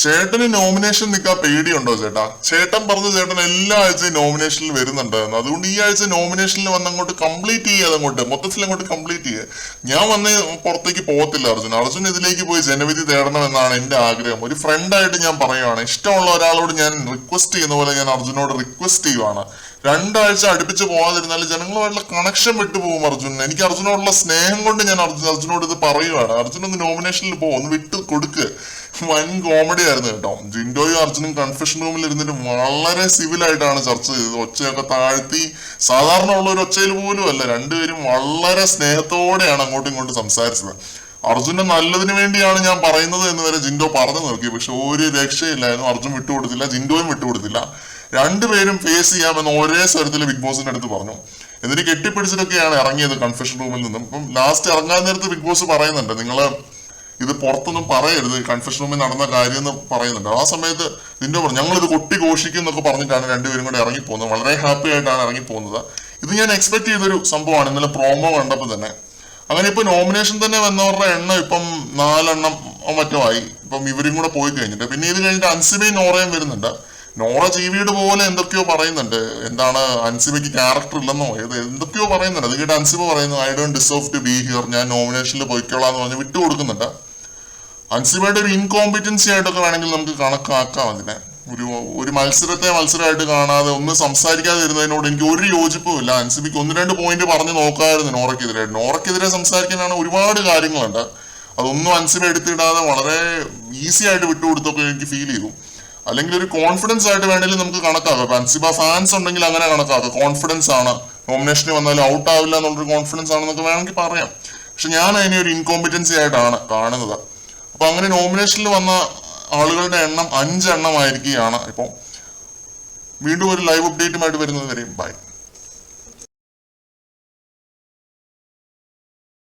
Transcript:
ചേട്ടന് നോമിനേഷൻ നിൽക്കാൻ പേടിയുണ്ടോ ചേട്ടാ? ചേട്ടൻ പറഞ്ഞു ചേട്ടൻ എല്ലാ ആഴ്ചയും നോമിനേഷനിൽ വരുന്നുണ്ടായിരുന്നു, അതുകൊണ്ട് ഈ ആഴ്ച നോമിനേഷനിൽ വന്ന് അങ്ങോട്ട് കംപ്ലീറ്റ് ചെയ്യുക, അതങ്ങോട്ട് മൊത്തത്തിൽ അങ്ങോട്ട് കംപ്ലീറ്റ് ചെയ്യുക. ഞാൻ വന്ന് പുറത്തേക്ക് പോകത്തില്ല അർജുൻ ഇതിലേക്ക് പോയി ജനവിധി തേടണമെന്നാണ് എന്റെ ആഗ്രഹം. ഒരു ഫ്രണ്ടായിട്ട് ഞാൻ പറയുവാണ്, ഇഷ്ടമുള്ള ഒരാളോട് ഞാൻ റിക്വസ്റ്റ് ചെയ്യുന്ന പോലെ ഞാൻ അർജുനോട് റിക്വസ്റ്റ് ചെയ്യുവാണ്. 2 ആഴ്ച അടുപ്പിച്ച് പോകാതിരുന്നാൽ ജനങ്ങളുമായിട്ടുള്ള കണക്ഷൻ വിട്ടുപോകും അർജുൻ. എനിക്ക് അർജുനോടുള്ള സ്നേഹം കൊണ്ട് ഞാൻ അർജുനോട് ഇത് പറയുവാണ്. അർജുൻ ഒന്ന് നോമിനേഷനിൽ പോകും, ഒന്ന് വിട്ട് കൊടുക്ക്. വൻ കോമഡി ആയിരുന്നു കേട്ടോ. ജിൻഡോയും അർജുനും കൺഫെഷൻ റൂമിൽ ഇരുന്നിട്ട് വളരെ സിവിലായിട്ടാണ് ചർച്ച ചെയ്തത്. ഒച്ചയൊക്കെ താഴ്ത്തി, സാധാരണ ഉള്ള ഒരു ഒച്ചയിൽ പോലും അല്ല, രണ്ടുപേരും വളരെ സ്നേഹത്തോടെയാണ് അങ്ങോട്ടും ഇങ്ങോട്ടും സംസാരിച്ചത്. അർജുന്റെ നല്ലതിന് വേണ്ടിയാണ് ഞാൻ പറയുന്നത് എന്ന് വരെ ജിൻഡോ പറഞ്ഞു നോക്കി. പക്ഷെ ഒരു രക്ഷയില്ലായിരുന്നു. അർജുൻ വിട്ടുകൊടുത്തില്ല, ജിൻഡോയും വിട്ടുകൊടുത്തില്ല. രണ്ടുപേരും ഫേസ് ചെയ്യാമെന്ന് ഒരേ സ്വരത്തിൽ ബിഗ് ബോസിന്റെ അടുത്ത് പറഞ്ഞു. എന്നിട്ട് കെട്ടിപ്പിടിച്ചിട്ടൊക്കെയാണ് ഇറങ്ങിയത് കൺഫെഷൻ റൂമിൽ നിന്നും. ഇപ്പം ലാസ്റ്റ് ഇറങ്ങാൻ നേരത്ത് ബിഗ് ബോസ് പറയുന്നുണ്ട്, നിങ്ങള് ഇത് പുറത്തൊന്നും പറയരുത്, കൺഫെഷൻ റൂമിൽ നടന്ന കാര്യം എന്ന് പറയുന്നുണ്ട്. ആ സമയത്ത് ജിൻഡോ പറഞ്ഞു ഞങ്ങളിത് കൊട്ടി ഘോഷിക്കും എന്നൊക്കെ പറഞ്ഞിട്ടാണ് രണ്ടുപേരും കൂടെ ഇറങ്ങിപ്പോകുന്നത്. വളരെ ഹാപ്പി ആയിട്ടാണ് ഇറങ്ങിപ്പോകുന്നത്. ഇത് ഞാൻ എക്സ്പെക്ട് ചെയ്തൊരു സംഭവമാണ് ഇന്നലെ പ്രോമോ കണ്ടപ്പോൾ തന്നെ. അങ്ങനെ ഇപ്പൊ നോമിനേഷൻ തന്നെ വന്നവരുടെ എണ്ണം ഇപ്പം 4 എണ്ണം മറ്റോ ആയി. ഇപ്പം ഇവരും കൂടെ പോയി കഴിഞ്ഞിട്ട് പിന്നെ ഇത് കഴിഞ്ഞിട്ട് അൻസിബയും നോറയും വരുന്നുണ്ട്. നോറ ജീവിയുടെ പോലെ എന്തൊക്കെയോ പറയുന്നുണ്ട്, എന്താണ് അൻസിബയ്ക്ക് ക്യാരക്ടർ ഇല്ലെന്നോ എന്തൊക്കെയോ പറയുന്നുണ്ട്. അത് കേട്ട് അൻസിബ പറയുന്നു I don't deserve to be here, ഞാൻ നോമിനേഷനിൽ പോയിക്കോളാന്ന് പറഞ്ഞ് വിട്ടുകൊടുക്കുന്നുണ്ട്. അൻസിബയുടെ ഒരു ഇൻകോമ്പിറ്റൻസി ആയിട്ടൊക്കെ വേണമെങ്കിൽ നമുക്ക് കണക്കാക്കാം അതിനെ. ഒരു മത്സരമായിട്ട് കാണാതെ ഒന്ന് സംസാരിക്കാതെ ഇരുന്നതിനോട് എനിക്ക് ഒരു യോജിപ്പും ഇല്ല. അൻസിബിക്ക് 1-2 പോയിന്റ് പറഞ്ഞു നോക്കാമായിരുന്നു നോറയ്ക്കെതിരെ സംസാരിക്കാനാണ് ഒരുപാട് കാര്യങ്ങളുണ്ട്. അതൊന്നും അൻസിബ എടുത്തിടാതെ വളരെ ഈസി ആയിട്ട് വിട്ടുകൊടുത്തൊക്കെ എനിക്ക് ഫീൽ ചെയ്തു. അല്ലെങ്കിൽ ഒരു കോൺഫിഡൻസ് ആയിട്ട് വേണമെങ്കിൽ നമുക്ക് കണക്കാക്കാം. ഇപ്പൊ അൻസിബ ഫാൻസ് ഉണ്ടെങ്കിൽ അങ്ങനെ കണക്കാക്കാം, കോൺഫിഡൻസ് ആണ്, നോമിനേഷന് വന്നാലും ഔട്ട് ആവില്ല എന്നുള്ളൊരു കോൺഫിഡൻസ് ആണെന്നൊക്കെ വേണമെങ്കിൽ പറയാം. പക്ഷെ ഞാൻ അതിനെ ഒരു ഇൻകോമ്പിറ്റൻസി ആയിട്ടാണ് കാണുന്നത്. അപ്പൊ അങ്ങനെ നോമിനേഷനിൽ വന്ന ആളുകളുടെ എണ്ണം 5 എണ്ണമായിരിക്കുകയാണ്. ഇപ്പം വീണ്ടും ഒരു ലൈവ് അപ്ഡേറ്റുമായിട്ട് വരുന്നത് വരെയും ബൈ.